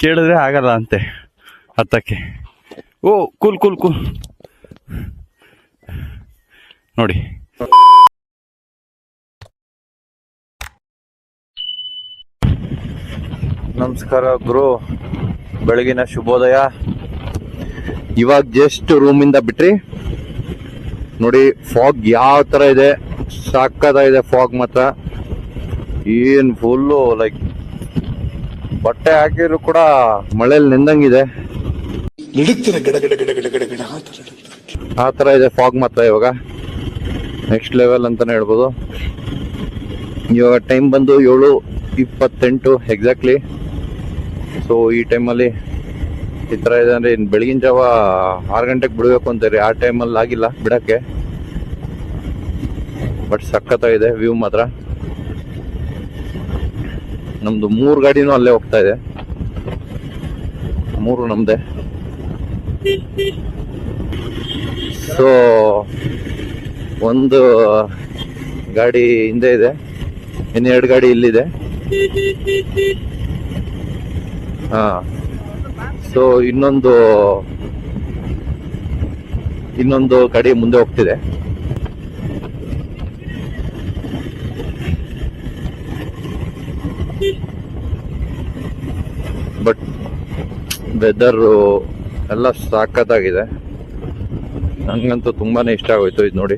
ಕೇಳಿದ್ರೆ ಆಗಲ್ಲ ಅಂತೆ ಹತ್ತಕ್ಕೆ. ಓ ಕೂಲ್ ಕೂಲ್ ಕೂಲ್ ನೋಡಿ. ನಮಸ್ಕಾರ ಗುರು, ಬೆಳಗಿನ ಶುಭೋದಯ. ಇವಾಗ ಜಸ್ಟ್ ರೂಮಿಂದ ಬಿಟ್ರಿ ನೋಡಿ, ಫಾಗ್ ಯಾವ ತರ ಇದೆ, ಸಾಕಾಗಿದೆ ಫಾಗ್ ಮಾತ್ರ. ಏನ್ ಫುಲ್ಲು ಲೈಕ್ ಬಟ್ಟೆ ಹಾಕಿದ್ರು ಕೂಡ ಮಳೆಯಲ್ಲಿ ನೆಂದಂಗಿದೆ, ಆ ತರ ಇದೆ ಫಾಗ್ ಮಾತ್ರ. ಇವಾಗ ನೆಕ್ಸ್ಟ್ ಲೆವೆಲ್ ಅಂತಾನೆ ಹೇಳ್ಬೋದು. ಇವಾಗ ಟೈಮ್ ಬಂದು 7:28 ಎಕ್ಸಾಕ್ಟ್ಲಿ. ಸೊ ಈ ಟೈಮಲ್ಲಿ ಈ ತರ ಇದೆ ಅಂದ್ರೆ ಇನ್ನು ಬೆಳಗಿನ ಜಾವ 6 ಗಂಟೆಗೆ ಬಿಡಬೇಕು ಅಂತಾರೆ. ಆ ಟೈಮಲ್ಲಿ ಆಗಿಲ್ಲ ಬಿಡಕ್ಕೆ, ಬಟ್ ಸಖತ್ತಾಗಿದೆ ವ್ಯೂ ಮಾತ್ರ. ನಮ್ದು 3 ಗಾಡಿನೂ ಅಲ್ಲೇ ಹೋಗ್ತಾ ಇದೆ, 3 ನಮ್ದೆ. ಸೊ ಒಂದು ಗಾಡಿ ಹಿಂದೆ ಇದೆ, ಇನ್ನು 2 ಗಾಡಿ ಇಲ್ಲಿದೆ. ಹಾ, ಸೊ ಇನ್ನೊಂದು ಗಾಡಿ ಮುಂದೆ ಹೋಗ್ತಿದೆ. ಬಟ್ ವೆದರ್ ಎಲ್ಲ ಸಾಕತ್ತಾಗಿದೆ, ನಂಗಂತೂ ತುಂಬಾನೇ ಇಷ್ಟ ಆಗೋಯ್ತು ಇದು ನೋಡಿ.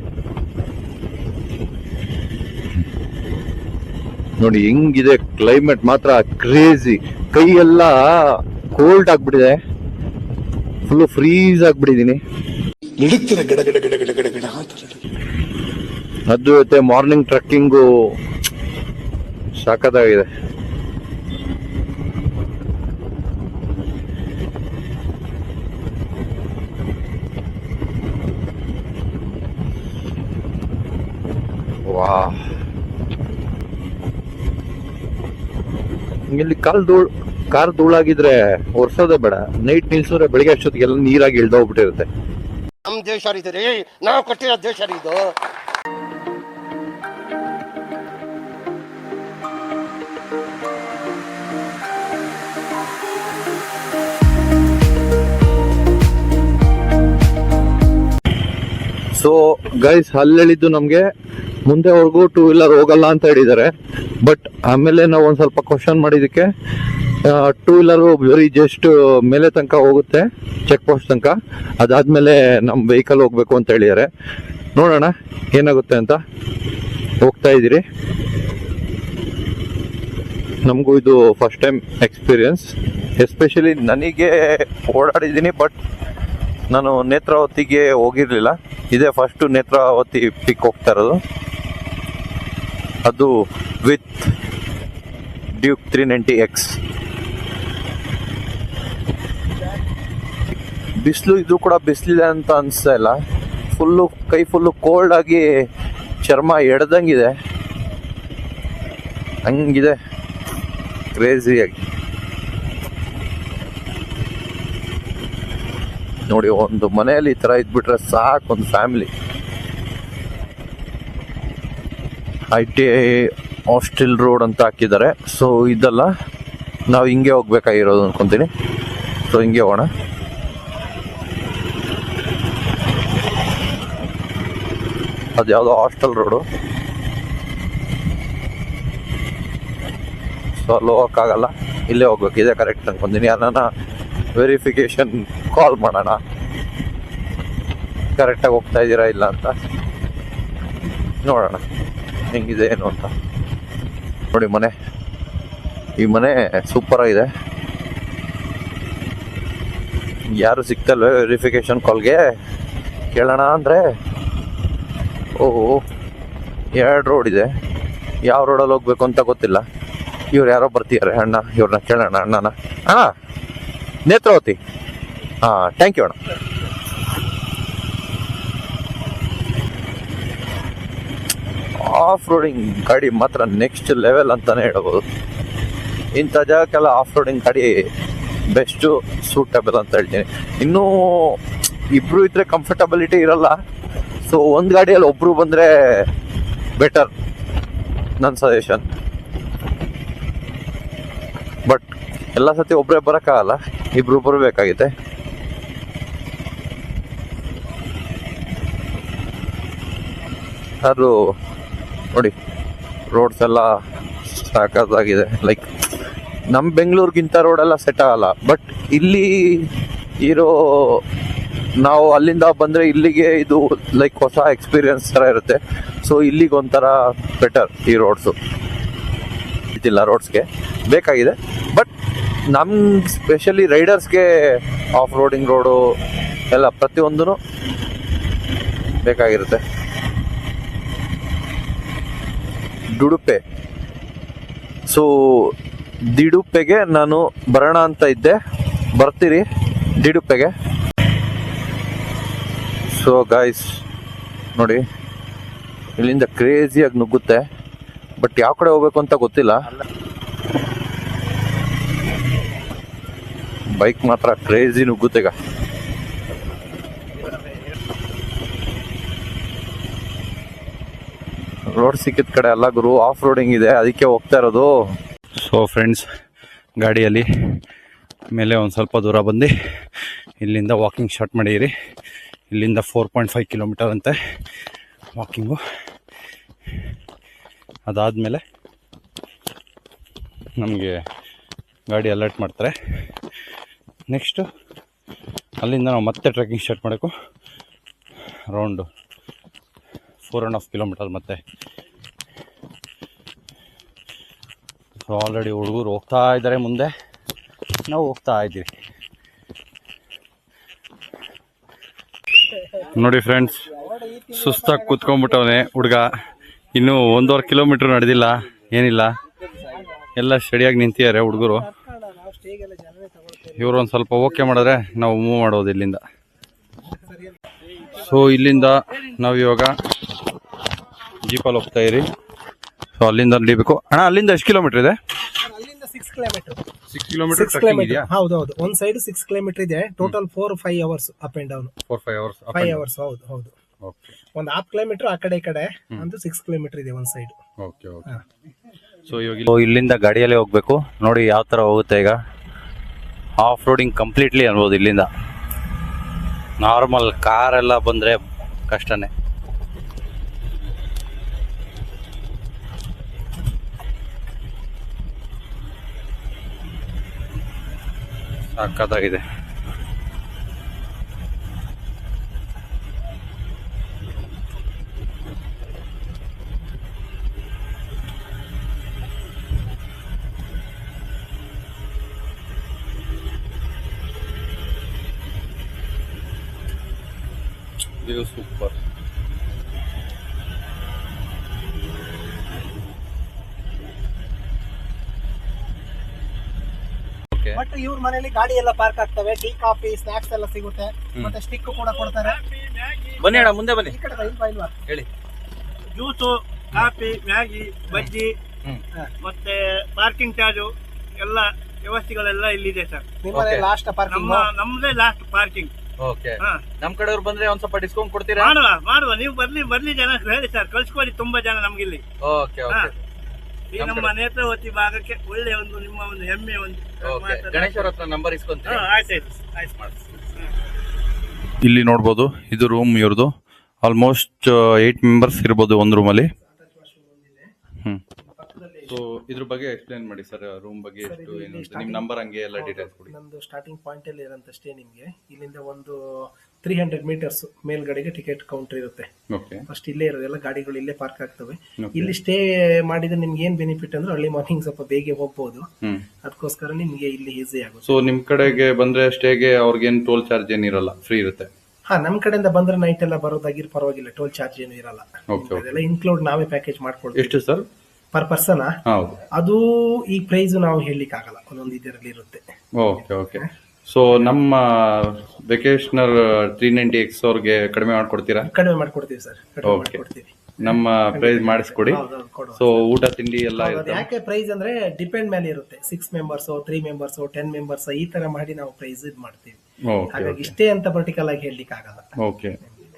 ನೋಡಿ ಹೆಂಗಿದೆ ಕ್ಲೈಮೇಟ್ ಮಾತ್ರ ಕ್ರೇಜಿ. ಕೈ ಎಲ್ಲ ಕೋಲ್ಡ್ ಆಗ್ಬಿಟ್ಟಿದೆ, ಫುಲ್ ಫ್ರೀಸ್ ಆಗ್ಬಿಟ್ಟಿದೀನಿ. ಅದು ಜೊತೆ ಮಾರ್ನಿಂಗ್ ಟ್ರೆಕ್ಕಿಂಗು ಸಾಕತ್ತಾಗಿದೆ. ವಾ, ಇಲ್ಲಿ ಕಾರ್ ಧೂಳಾಗಿದ್ರೆ ಒರ್ಸೋದೇ ಬೇಡ, ನೈಟ್ ನಿಲ್ಸಿದ್ರೆ ಬೆಳಿಗ್ಗೆ ಅಷ್ಟೊತ್ತಿಗೆಲ್ಲ ನೀರಾಗಿ ಇಳ್ದೋಗ್ಬಿಟ್ಟಿರುತ್ತೆ. ನಮ್ ದೇಶ ರೀ, ನಾವು ಕಟ್ಟಿರೋ ದೇಶ ಇದು. ಸೊ ಗೈಸ್, ಅಲ್ಲಿ ಹೇಳಿದ್ದು ನಮ್ಗೆ ಮುಂದೆವರೆಗೂ 2 ವೀಲರ್ ಹೋಗಲ್ಲ ಅಂತ ಹೇಳಿದ್ದಾರೆ. ಬಟ್ ಆಮೇಲೆ ನಾವು ಒಂದ್ ಸ್ವಲ್ಪ ಕ್ವಶನ್ ಮಾಡಿದಕ್ಕೆ 2 ವೀಲರ್ ಬರೀ ಜಸ್ಟ್ ಮೇಲೆ ತನಕ ಹೋಗುತ್ತೆ, ಚೆಕ್ ಪೋಸ್ಟ್ ತನಕ. ಅದಾದ್ಮೇಲೆ ನಮ್ ವೆಹಿಕಲ್ ಹೋಗ್ಬೇಕು ಅಂತ ಹೇಳಿದ್ದಾರೆ. ನೋಡೋಣ ಏನಾಗುತ್ತೆ ಅಂತ. ಹೋಗ್ತಾ ಇದ್ದೀರಿ. ನಮಗೂ ಇದು ಫಸ್ಟ್ ಟೈಮ್ ಎಕ್ಸ್ಪೀರಿಯನ್ಸ್. ಎಸ್ಪೆಷಲಿ ನನಗೆ ಓಡಾಡಿದ್ದೀನಿ, ಬಟ್ ನಾನು ನೇತ್ರಾವತಿಗೆ ಹೋಗಿರ್ಲಿಲ್ಲ. ಇದೇ ಫಸ್ಟ್ ನೇತ್ರಾವತಿ ಪಿಕ್ ಹೋಗ್ತಾ ಇರೋದು, ಅದು ವಿತ್ ಡ್ಯೂಕ್ 390X. ಬಿಸಿಲು ಇದ್ರೂ ಕೂಡ ಬಿಸಿಲಿದೆ ಅಂತ ಅನಿಸ್ತಾ ಇಲ್ಲ. ಕೈ ಫುಲ್ಲು ಕೋಲ್ಡ್ ಆಗಿ ಚರ್ಮ ಎಡ್ದಂಗಿದೆ, ಹಂಗಿದೆ ಕ್ರೇಜಿಯಾಗಿ. ನೋಡಿ, ಒಂದು ಮನೆಯಲ್ಲಿ ಈ ತರ ಇದ್ಬಿಟ್ರೆ ಸಾಕು, ಒಂದು ಫ್ಯಾಮಿಲಿ. ITI ಹಾಸ್ಟೆಲ್ ರೋಡ್ ಅಂತ ಹಾಕಿದ್ದಾರೆ. ಸೊ ಇದಲ್ಲ, ನಾವು ಹಿಂಗೆ ಹೋಗ್ಬೇಕಾಗಿರೋದು ಅನ್ಕೊಂತೀನಿ. ಸೊ ಹಿಂಗೆ ಹೋಗೋಣ. ಅದು ಯಾವುದೋ ಹಾಸ್ಟೆಲ್ ರೋಡು, ಸೊ ಅಲ್ಲಿ ಹೋಗೋಕ್ಕಾಗಲ್ಲ, ಇಲ್ಲೇ ಹೋಗ್ಬೇಕು. ಇದೇ ಕರೆಕ್ಟ್ ಅನ್ಕೊಂತೀನಿ. ಯಾರನ್ನ ವೆರಿಫಿಕೇಶನ್ ಕಾಲ್ ಮಾಡೋಣ, ಕರೆಕ್ಟಾಗಿ ಹೋಗ್ತಾ ಇದ್ದೀರಾ ಇಲ್ಲ ಅಂತ. ನೋಡೋಣ ಹೆಂಗಿದೆ ಏನು ಅಂತ. ನೋಡಿ ಮನೆ, ಈ ಮನೆ ಸೂಪರ್ ಆಗಿದೆ. ಯಾರು ಸಿಗ್ತಲ್ವೇ ವೆರಿಫಿಕೇಶನ್ ಕಾಲ್ಗೆ ಕೇಳೋಣ ಅಂದರೆ. ಓಹೋ, 2 ರೋಡ್ ಇದೆ, ಯಾವ ರೋಡಲ್ಲಿ ಹೋಗ್ಬೇಕು ಅಂತ ಗೊತ್ತಿಲ್ಲ. ಇವ್ರು ಯಾರೋ ಬರ್ತಿದ್ದಾರೆ ಅಣ್ಣ, ಇವ್ರನ್ನ ಕೇಳೋಣ. ಅಣ್ಣ ನೇತ್ರಾವತಿ, ಥ್ಯಾಂಕ್ ಯು ಅಣ್ಣ. ಆಫ್ ರೋಡಿಂಗ್ ಗಾಡಿ ಮಾತ್ರ ನೆಕ್ಸ್ಟ್ ಲೆವೆಲ್ ಅಂತಾನೆ ಹೇಳ್ಬೋದು. ಇಂಥ ಜಾಗಕ್ಕೆಲ್ಲ ಆಫ್ ರೋಡಿಂಗ್ ಗಾಡಿ ಬೆಸ್ಟು, ಸೂಟಬಲ್ ಅಂತ ಹೇಳ್ತೀನಿ. ಇನ್ನೂ ಇಬ್ರು ಇದ್ರೆ ಕಂಫರ್ಟಬಿಲಿಟಿ ಇರಲ್ಲ. ಸೊ ಒಂದು ಗಾಡಿಯಲ್ಲಿ ಒಬ್ರು ಬಂದರೆ ಬೆಟರ್, ನನ್ನ ಸಜೆಷನ್. ಬಟ್ ಎಲ್ಲ ಸತಿ ಒಬ್ಬರೇ ಬರೋಕ್ಕಾಗಲ್ಲ, ಇಬ್ರು ಬರಬೇಕಾಗಿದೆ. ಅದು ನೋಡಿ ರೋಡ್ಸ್ ಎಲ್ಲ ಸಾಕಾಗಿದೆ. ಲೈಕ್ ನಮ್ಮ ಬೆಂಗಳೂರಿಗಿಂತ ರೋಡೆಲ್ಲ ಸೆಟ್ ಆಗಲ್ಲ, ಬಟ್ ಇಲ್ಲಿ ಇರೋ ನಾವು ಅಲ್ಲಿಂದ ಬಂದರೆ ಇಲ್ಲಿಗೆ ಇದು ಲೈಕ್ ಹೊಸ ಎಕ್ಸ್ಪೀರಿಯನ್ಸ್ ಥರ ಇರುತ್ತೆ. ಸೊ ಇಲ್ಲಿಗೆ ಒಂಥರ ಬೆಟರ್ ಈ ರೋಡ್ಸು. ಇದಿಲ್ಲ ರೋಡ್ಸ್ಗೆ ಬೇಕಾಗಿದೆ, ಬಟ್ ನಮ್ಗೆ ಸ್ಪೆಷಲಿ ರೈಡರ್ಸ್ಗೆ ಆಫ್ ರೋಡಿಂಗ್ ರೋಡು ಎಲ್ಲ ಪ್ರತಿಯೊಂದೂ ಬೇಕಾಗಿರುತ್ತೆ. ಡುಡುಪೆ, ಸೊ ದಿಡುಪೆಗೆ ನಾನು ಬರೋಣ ಅಂತ ಇದ್ದೆ, ಬರ್ತೀರಿ ದಿಡುಪೆಗೆ. ಸೊ ಗಾಯ್ಸ್ ನೋಡಿ, ಇಲ್ಲಿಂದ ಕ್ರೇಜಿಯಾಗಿ ನುಗ್ಗುತ್ತೆ, ಬಟ್ ಯಾವ ಕಡೆ ಹೋಗ್ಬೇಕು ಅಂತ ಗೊತ್ತಿಲ್ಲ. ಬೈಕ್ ಮಾತ್ರ ಕ್ರೇಜಿ ನುಗ್ಗುತ್ತೆ. ಈಗ ರೋಡ್ ಸಿಕ್ಕಿದ ಕಡೆ ಎಲ್ಲ ಗುರು ಆಫ್ ರೋಡಿಂಗ್ ಇದೆ, ಅದಕ್ಕೆ ಹೋಗ್ತಾ ಇರೋದು. ಸೊ ಫ್ರೆಂಡ್ಸ್, ಗಾಡಿಯಲ್ಲಿ ಮೇಲೆ ಒಂದು ಸ್ವಲ್ಪ ದೂರ ಬಂದು ಇಲ್ಲಿಂದ ವಾಕಿಂಗ್ ಸ್ಟಾರ್ಟ್ ಮಾಡಿರಿ. ಇಲ್ಲಿಂದ 4.5 ಕಿಲೋಮೀಟರ್ ಅಂತೆ ವಾಕಿಂಗು. ಅದಾದಮೇಲೆ ನಮಗೆ ಗಾಡಿ ಅಲರ್ಟ್ ಮಾಡ್ತಾರೆ. ನೆಕ್ಸ್ಟು ಅಲ್ಲಿಂದ ನಾವು ಮತ್ತೆ ಟ್ರೆಕ್ಕಿಂಗ್ ಸ್ಟಾರ್ಟ್ ಮಾಡೋಕ್ಕೂ ಅರೌಂಡು 4.5 ಕಿಲೋಮೀಟರ್ ಮತ್ತೆ. ಸೊ ಆಲ್ರೆಡಿ ಹುಡುಗರು ಹೋಗ್ತಾ ಇದ್ದಾರೆ ಮುಂದೆ, ನಾವು ಹೋಗ್ತಾ ಇದ್ದೀವಿ. ನೋಡಿ ಫ್ರೆಂಡ್ಸ್, ಸುಸ್ತಾಗಿ ಕೂತ್ಕೊಂಡ್ಬಿಟ್ಟವನೆ ಹುಡುಗ. ಇನ್ನೂ 1.5 ಕಿಲೋಮೀಟ್ರ್ ನಡೆದಿಲ್ಲ, ಏನಿಲ್ಲ, ಎಲ್ಲ ಸ್ಟಡಿಯಾಗಿ ನಿಂತಿದ್ದಾರೆ ಹುಡುಗರು. ಇವರು ಒಂದು ಸ್ವಲ್ಪ ಓಕೆ ಮಾಡಿದ್ರೆ ನಾವು ಮೂವ್ ಮಾಡೋದು ಇಲ್ಲಿಂದ. ಸೊ ಇಲ್ಲಿಂದ ನಾವು ಇವಾಗ ಜೀಪಲ್ಲಿ ಹೋಗ್ತಾ ಇರಿ. ಸೊ ಅಲ್ಲಿಂದ ನಡಿಬೇಕು. ಅಣ್ಣ ಅಲ್ಲಿಂದ ಎಷ್ಟು ಕಿಲೋಮೀಟರ್ ಇದೆ? ಅಲ್ಲಿಂದ 6 ಕಿಲೋಮೀಟರ್. 6 ಕಿಲೋಮೀಟರ್ ಟ್ರೆಕ್ಕಿಂಗ್ ಇದೆಯಾ? ಹೌದು ಒಂದು ಸೈಡ್ 6 ಕಿಲೋಮೀಟರ್ ಇದೆ. Total 4-5 hours up and down. 4-5 hours. 5 hours. ಹೌದು. ಓಕೆ. ಒಂದು 1/2 ಕಿಲೋಮೀಟರ್ ಆ ಕಡೆ ಈ ಕಡೆ ಅಂತೂ 6 ಕಿಲೋಮೀಟರ್ ಇದೆ ಒಂದು ಸೈಡ್. ಓಕೆ. ಸೊ ಇವಾಗ ಇಲ್ಲಿಂದ ಗಾಡಿಯಲ್ಲೇ ಹೋಗ್ಬೇಕು. ನೋಡಿ ಯಾವ ಥರ ಹೋಗುತ್ತೆ ಈಗ. ಆಫ್ ರೋಡಿಂಗ್ ಕಂಪ್ಲೀಟ್ಲಿ ಅನ್ಬೋದು. ಇಲ್ಲಿಂದ ನಾರ್ಮಲ್ ಕಾರೆಲ್ಲ ಬಂದರೆ ಕಷ್ಟನೇ. ಸಕ್ಕತ್ತಾಗಿದೆ. ಇದು ಸೂಪರ್. ಬಟ್ ಇವ್ರ ಮನೇಲಿ ಗಾಡಿ ಎಲ್ಲ ಪಾರ್ಕ್ ಆಗ್ತವೆ. ಟೀ ಕಾಫಿ ಸ್ನಾಕ್ಸ್ ಎಲ್ಲ ಸಿಗುತ್ತೆ, ಮತ್ತೆ ಸ್ಟಿಕ್ ಕೂಡ ಕೊಡ್ತಾರೆ. ಬನ್ನಿ ಅಣ್ಣ, ಮುಂದೆ ಬನ್ನಿ. ಈ ಕಡೆ ಇಲ್ವಾ ಹೇಳಿ. ಜ್ಯೂಸು, ಕಾಫಿ, ಮ್ಯಾಗಿ, ಬಜ್ಜಿ, ಮತ್ತೆ ಪಾರ್ಕಿಂಗ್ ಚಾರ್ಜು ಎಲ್ಲ ವ್ಯವಸ್ಥೆಗಳೆಲ್ಲ ಇಲ್ಲಿದೆ ಸರ್. ನಿಮ್ಮನೆ ಲಾಸ್ಟ್ ಪಾರ್ಕಿಂಗ್? ನಮ್ದೇ ಲಾಸ್ಟ್ ಪಾರ್ಕಿಂಗ್. ಓಕೆ. ನಮ್ ಕಡೆಯವ್ರು ಬಂದ್ರೆ ಒಂದ್ ಸ್ವಲ್ಪ ಡಿಸ್ಕೌಂಟ್ ಕೊಡ್ತೀರಾ? ಮಾಡುವ ನೀವು ಬರ್ಲಿ ಜನ ಹೇಳಿ ಸರ್, ಕಳ್ಸ್ಕೊಡಿ. ತುಂಬಾ ಜನ ನಮ್ಗಿಲ್ಲಿ. ಓಕೆ. ಈ ನಮ್ಮ ನೇತ್ರಾವತಿ ಭಾಗಕ್ಕೆ ಒಳ್ಳೆ ಒಂದು ನಿಮ್ಮ ಒಂದು ಹೆಮ್ಮೆ ಒಂದು. ಗಣೇಶ್ವರ ಹತ್ರ ನಂಬರ್ ಇಸ್ಕೊಂತೀವಿ. ಆಯ್ತು. ಇಲ್ಲಿ ನೋಡ್ಬೋದು, ಇದು ರೂಮ್ ಇವ್ರದ್ದು. ಆಲ್ಮೋಸ್ಟ್ 8 ಮೆಂಬರ್ಸ್ ಇರ್ಬೋದು ಒಂದು ರೂಮಲ್ಲಿ. ಸೊ ಇದ್ರ ಬಗ್ಗೆ ಎಕ್ಸ್ಪ್ಲೇನ್ ಮಾಡಿ ಸರ್, ರೂಮ್ ಬಗ್ಗೆ ಎಷ್ಟು ಏನು, ನಿಮ್ ನಂಬರ್ ಹಂಗೆ ಎಲ್ಲ ಡೀಟೇಲ್ಸ್ ಕೊಡಿ. ನಮ್ದು ಸ್ಟಾರ್ಟಿಂಗ್ ಪಾಯಿಂಟ್ ಅಲ್ಲಿ ಇರೋಂತಷ್ಟೇ ನಿಮ್ಗೆ. ಇಲ್ಲಿಂದ ಒಂದು 300 ಮೀಟರ್ಸ್ ಮೇಲ್ಗಡೆಗೆ ಟಿಕೆಟ್ ಕೌಂಟರ್ ಇರುತ್ತೆ. ಓಕೆ. ಫಸ್ಟ್ ಇಲ್ಲೇ ಇರೋದು, ಎಲ್ಲ ಗಾಡಿಗಳು ಇಲ್ಲೇ ಪಾರ್ಕ್ ಆಗ್ತವೆ. ಇಲ್ಲಿ ಸ್ಟೇ ಮಾಡಿದ್ರೆ ನಿಮ್ಗೆ ಏನ್ ಬೆನಿಫಿಟ್ ಅಂದ್ರೆ ಅರ್ಲಿ ಮಾರ್ನಿಂಗ್ ಸ್ವಲ್ಪ ಬೇಗ ಹೋಗ್ಬೋದು. ಅದಕ್ಕೋಸ್ಕರ ನಿಮ್ಗೆ ಇಲ್ಲಿ ಈಸಿ ಆಗುತ್ತೆ. ಸೊ ನಿಮ್ ಕಡೆಗೆ ಬಂದ್ರೆ ಸ್ಟೇಗೆ ಅವ್ರಿಗೇನು ಟೋಲ್ ಚಾರ್ಜ್ ಏನಿರಲ್ಲ, ಫ್ರೀ ಇರುತ್ತೆ? ನಮ್ ಕಡೆಯಿಂದ ಬಂದ್ರೆ ನೈಟ್ ಎಲ್ಲ ಬರೋದಾಗಿರ್ ಪರವಾಗಿಲ್ಲ, ಟೋಲ್ ಚಾರ್ಜ್ ಏನು ಇರಲ್ಲ. ಅದೆಲ್ಲ ಇನ್ಕ್ಲೂಡ್ ನಾವೇ ಪ್ಯಾಕೇಜ್ ಮಾಡ್ಕೊಡ್ತೀವಿ. ಎಷ್ಟು ಸರ್ ಪರ್ ಪರ್ಸನ್? ಹೌದು. ಅದು ಈ ಪ್ರೈಸ್ ನಾವು ಹೇಳಲಿಕ್ಕೆ ಆಗಲ್ಲ, ಒಂದೊಂದು ಇದರಲ್ಲಿ ಇರುತ್ತೆ. ಓಕೆ. ಸೊ ನಮ್ಮ ವೆಕೇಶನರ್ 390X ಅವ್ರಿಗೆ ಕಡಿಮೆ ಮಾಡ್ಕೊಡ್ತೀರಾ? ಕಡಿಮೆ ಮಾಡ್ಕೊಡ್ತೀವಿ ಸರ್, ಕಡಿಮೆ ಮಾಡ್ಕೊಡ್ತೀವಿ. ನಮ್ಮ ಪ್ರೈಸ್ ಮಾಡಿಸ್ಕೊಡಿ. ಸೊ ಊಟ ತಿಂಡಿ ಎಲ್ಲ ಇರುತ್ತೆ. ಯಾಕೆ ಪ್ರೈಸ್ ಅಂದ್ರೆ ಡಿಪೆಂಡ್ ಮೇಲೆ ಇರುತ್ತೆ. 6 ಮೆಂಬರ್ಸ್, 3 ಮೆಂಬರ್ಸ್, 10 ಮೆಂಬರ್ಸ್ ಈ ತರ ಮಾಡಿ ನಾವು ಪ್ರೈಸ್ ಇದು ಮಾಡ್ತೀವಿ. ಹಾಗಾಗಿ ಇಷ್ಟೇ ಅಂತ ಪರ್ಟಿಕಲ್ ಆಗಿ ಹೇಳಲಿಕ್ಕೆ ಆಗಲ್ಲ. Okay.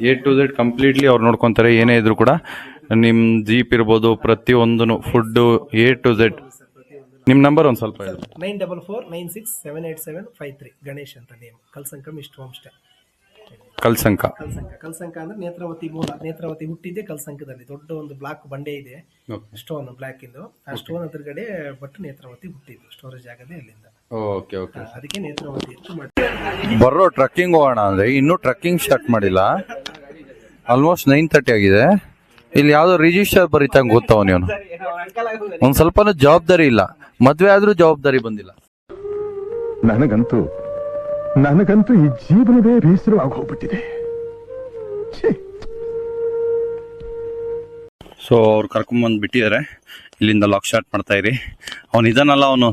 A to Z completely ಅವ್ರು ನೋಡ್ಕೊಂತಾರೆ. ಏನೇ ಇದ್ರು ಕೂಡ ನಿಮ್ ಜೀಪ್ ಇರ್ಬೋದು, ಪ್ರತಿಯೊಂದು ಫುಡ್ A to Z ನಿಮ್ಮ ನಂಬರ್ ಒಂದು ಸ್ವಲ್ಪ ಹೇಳಿ. 9449678753. ಗಣೇಶ್ ಅಂತ name. Kalsanka mist home stay. Kalsanka. Kalsanka ಅಂದ್ರೆ ನೇತ್ರಾವತಿ ಮೂಲ. ನೇತ್ರಾವತಿ ಹುಟ್ಟಿದ್ದೆ ಕಲ್ಸಂಕದಲ್ಲಿ. ದೊಡ್ಡ ಒಂದು ಬ್ಲಾಕ್ ಬಂಡೆ ಇದೆ, ಸ್ಟೋನ್ ಬ್ಲಾಕ್ ಇಂದು. ಆ ಸ್ಟೋನ್ ಎದುರುಗಡೆ ಬಟ್ ನೇತ್ರಾವತಿ ಹುಟ್ಟಿದ್ದು ಸ್ಟೋರೇಜ್ ಆಗದೆ ಅಲ್ಲಿಂದ. Okay okay. ಅದಕ್ಕೆ ನೇತ್ರಾವತಿ ಅಂತ ಮಾಡಿ. ಬರೋ ಟ್ರಕ್ಕಿಂಗ್ ಹೋಗೋಣ ಅಂದ್ರೆ ಇನ್ನೂ ಟ್ರಕ್ಕಿಂಗ್ ಸ್ಟಾರ್ಟ್ ಮಾಡಿಲ್ಲ. ಆಲ್ಮೋಸ್ಟ್ 9:30 ಆಗಿದೆ. ಇಲ್ಲಿ ಯಾವ್ದೋ ರಿಜಿಸ್ಟರ್ ಬರೀತಂಗ್ ಗೊತ್ತಾವ ನೀವು. ಒಂದ್ ಸ್ವಲ್ಪನೂ ಜವಾಬ್ದಾರಿ ಇಲ್ಲ. ಮದ್ವೆ ಆದ್ರೂ ಜವಾಬ್ದಾರಿ ಬಂದಿಲ್ಲ. ನನಗಂತೂ ಈ ಜೀವನವೇ ಬೇಸರವಾಗಿ ಹೋಗ್ಬಿಟ್ಟಿದೆ. ಸೊ ಅವ್ರು ಕರ್ಕೊಂಬಂದು ಬಿಟ್ಟಿದ್ದಾರೆ. ಇಲ್ಲಿಂದ ಲಾಕ್ ಸ್ಟಾರ್ಟ್ ಮಾಡ್ತಾ ಇರಿ. ಅವನು ಇದನ್ನಲ್ಲ, ಅವನು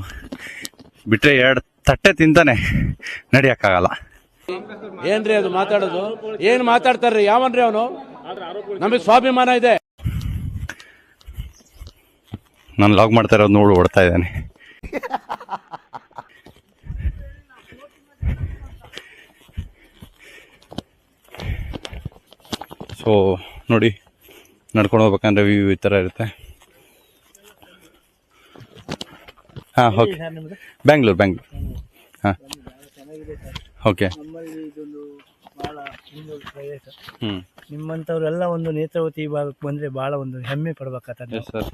ಬಿಟ್ರೆ 2 ತಟ್ಟೆ ತಿಂತಾನೆ, ನಡಿಯಕ್ಕಾಗಲ್ಲ. ಏನ್ರಿ ಅದು ಮಾತಾಡೋದು? ಏನ್ ಮಾತಾಡ್ತಾರ್ರಿ? ಯಾವನ್ರಿ ಅವನು? ನಮಗೆ ಸ್ವಾಭಿಮಾನ ಇದೆ. ನಾನು ಲಾಗ್ ಮಾಡ್ತಾ ಇರೋದು ನೋಡಿ ಓಡ್ತಾ ಇದ್ದಾನೆ. ಸೊ ನೋಡಿ, ನಡ್ಕೊಂಡು ಹೋಗ್ಬೇಕಂದ್ರೆ ವ್ಯೂ ಈ ಥರ ಇರುತ್ತೆ. ಹಾಂ, ಓಕೆ. ಬ್ಯಾಂಗ್ಳೂರ್. ಹಾಂ, ಓಕೆ. ನಿಮ್ಮಂಥವ್ರೆಲ್ಲ ಒಂದು ನೇತ್ರಾವತಿ ಭಾಗಕ್ಕೆ ಬಂದ್ರೆ ಬಹಳ ಒಂದು ಹೆಮ್ಮೆ ಪಡ್ಬೇಕಾಗ್ತದೆ ಸರ್.